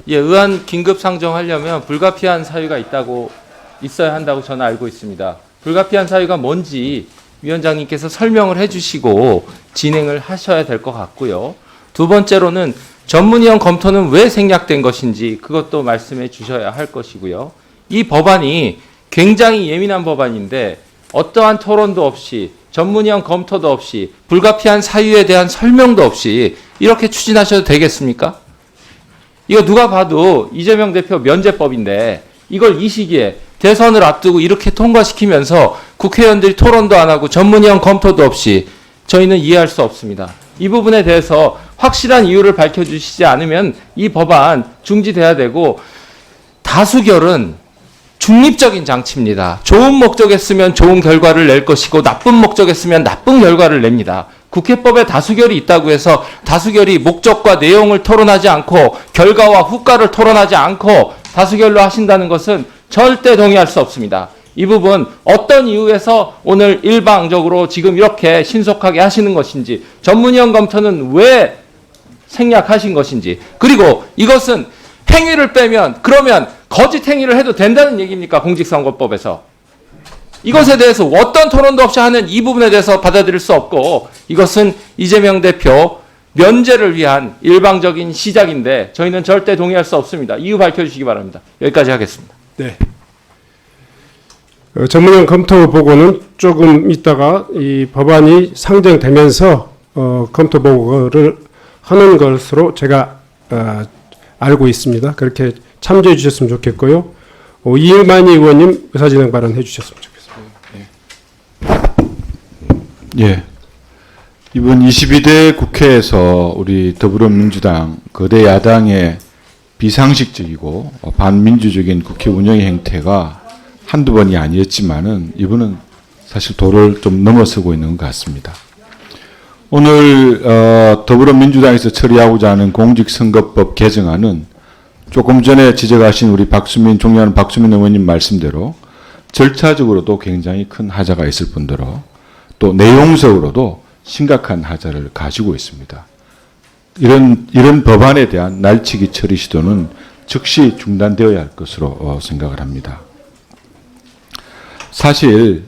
예, 의안 긴급 상정하려면 불가피한 사유가 있어야 한다고 저는 알고 있습니다. 불가피한 사유가 뭔지 위원장님께서 설명을 해주시고 진행을 하셔야 될 것 같고요. 두 번째로는 전문위원 검토는 왜 생략된 것인지 그것도 말씀해 주셔야 할 것이고요. 이 법안이 굉장히 예민한 법안인데 어떠한 토론도 없이 전문위원 검토도 없이 불가피한 사유에 대한 설명도 없이 이렇게 추진하셔도 되겠습니까? 이거 누가 봐도 이재명 대표 면제법인데 이걸 이 시기에 대선을 앞두고 이렇게 통과시키면서 국회의원들이 토론도 안 하고 전문위원 검토도 없이 저희는 이해할 수 없습니다. 이 부분에 대해서 확실한 이유를 밝혀주시지 않으면 이 법안 중지돼야 되고, 다수결은 중립적인 장치입니다. 좋은 목적에 쓰면 좋은 결과를 낼 것이고 나쁜 목적에 쓰면 나쁜 결과를 냅니다. 국회법에 다수결이 있다고 해서 다수결이 목적과 내용을 토론하지 않고 결과와 후과를 토론하지 않고 다수결로 하신다는 것은 절대 동의할 수 없습니다. 이 부분 어떤 이유에서 오늘 일방적으로 지금 이렇게 신속하게 하시는 것인지, 전문위원 검토는 왜 생략하신 것인지, 그리고 이것은 행위를 빼면 그러면 거짓 행위를 해도 된다는 얘기입니까? 공직선거법에서. 이것에 대해서 어떤 토론도 없이 하는 이 부분에 대해서 받아들일 수 없고, 이것은 이재명 대표 면제를 위한 일방적인 시작인데 저희는 절대 동의할 수 없습니다. 이유 밝혀주시기 바랍니다. 여기까지 하겠습니다. 네. 전문위원 검토 보고는 조금 있다가 이 법안이 상정되면서 검토 보고를 하는 것으로 제가 알고 있습니다. 그렇게 참조해 주셨으면 좋겠고요. 이일만희 의원님 의사진행 발언해 주셨으면 좋겠습니다. 예. 이번 22대 국회에서 우리 더불어민주당 거대 야당의 비상식적이고 반민주적인 국회 운영의 행태가 한두 번이 아니었지만은 이번은 사실 도를 좀 넘어서고 있는 것 같습니다. 오늘 더불어민주당에서 처리하고자 하는 공직선거법 개정안은 조금 전에 지적하신 우리 존경하는 박수민 의원님 말씀대로 절차적으로도 굉장히 큰 하자가 있을 뿐더러 또 내용적으로도 심각한 하자를 가지고 있습니다. 이런 법안에 대한 날치기 처리 시도는 즉시 중단되어야 할 것으로 생각을 합니다. 사실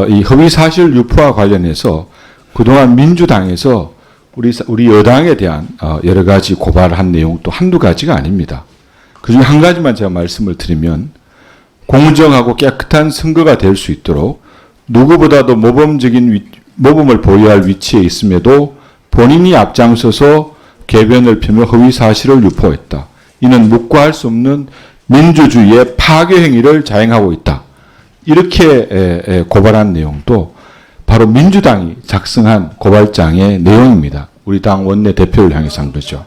이 허위사실 유포와 관련해서 그동안 민주당에서 우리 여당에 대한 여러 가지 고발을 한 내용도 한두 가지가 아닙니다. 그중에 한 가지만 제가 말씀을 드리면, 공정하고 깨끗한 선거가 될 수 있도록 누구보다도 모범을 보유할 위치에 있음에도 본인이 앞장서서 궤변을 펴며 허위사실을 유포했다. 이는 묵과할 수 없는 민주주의의 파괴 행위를 자행하고 있다. 이렇게 고발한 내용도 바로 민주당이 작성한 고발장의 내용입니다. 우리 당 원내대표를 향해서 한 거죠.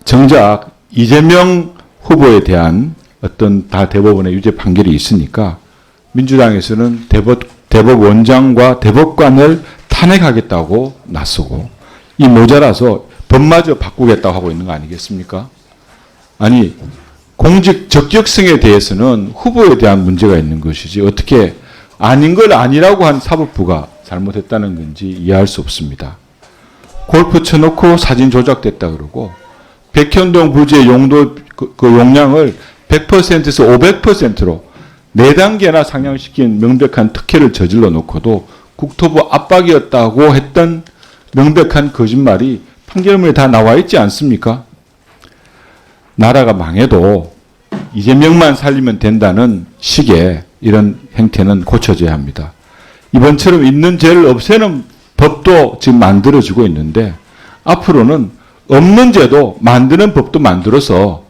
정작 이재명 후보에 대한 어떤 대법원의 유죄 판결이 있으니까 민주당에서는 대법원장과 대법관을 탄핵하겠다고 나서고, 이 모자라서 법마저 바꾸겠다고 하고 있는 거 아니겠습니까? 아니, 공직 적격성에 대해서는 후보에 대한 문제가 있는 것이지 어떻게 아닌 걸 아니라고 한 사법부가 잘못했다는 건지 이해할 수 없습니다. 골프 쳐놓고 사진 조작됐다 그러고, 백현동 부지의 용도 그 용량을 100%에서 500%로 4단계나 상향시킨 명백한 특혜를 저질러 놓고도 국토부 압박이었다고 했던 명백한 거짓말이 판결문에 다 나와 있지 않습니까? 나라가 망해도 이재명만 살리면 된다는 식의 이런 행태는 고쳐져야 합니다. 이번처럼 있는 죄를 없애는 법도 지금 만들어지고 있는데, 앞으로는 없는 죄도 만드는 법도 만들어서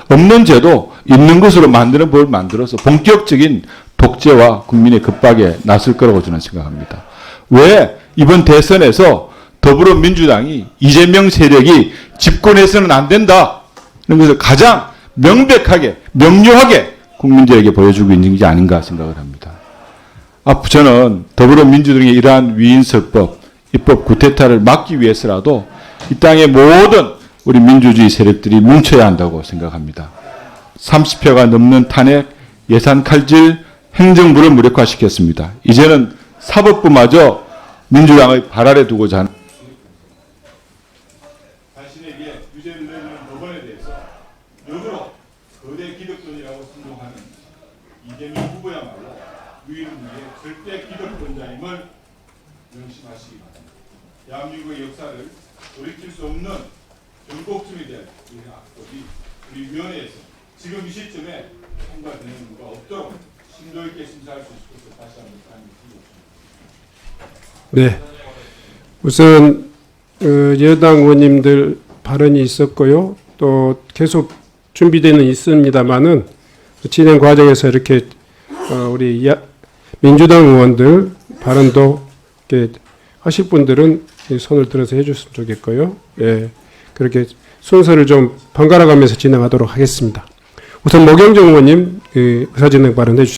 없는 죄도 있는 것으로 만드는 법을 만들어서 본격적인 독재와 국민의 급박에 나설 거라고 저는 생각합니다. 왜 이번 대선에서 더불어민주당이 이재명 세력이 집권해서는 안 된다 이런 것을 가장 명백하게 명료하게 국민들에게 보여주고 있는 게 아닌가 생각을 합니다. 저는 더불어민주당의 이러한 위인설법, 입법 구태타를 막기 위해서라도 이 땅의 모든 우리 민주주의 세력들이 뭉쳐야 한다고 생각합니다. 30회가 넘는 탄핵, 예산 칼질, 행정부를 무력화시켰습니다. 이제는 사법부마저 민주당의 발 아래 두고자 하는 자신에게 유죄를 내리는 법원에 대해서 역으로 거대 기득권이라고 선동하는 이재명 후보야말로 유일무이의 절대 기득권자임을 명심하시기 바랍니다. 대한민국의 역사를 돌이킬 수 없는 전곡쯤이 될 이 악법이 우리 위원회에서 지금 이 시점에 통과되는 이유가 없도록 심도 있게 심사할 수 있을 것을 다시 한번 강조드립니다. 네. 우선 여당 의원님들 발언이 있었고요. 또 계속 준비되는 있습니다만은 진행 과정에서 이렇게 우리 민주당 의원들 발언도 이렇게 하실 분들은 손을 들어서 해줬으면 좋겠고요. 예, 그렇게 순서를 좀 번갈아 가면서 진행하도록 하겠습니다. 우선 모경정 의원님 의사진행 발언해 주시죠.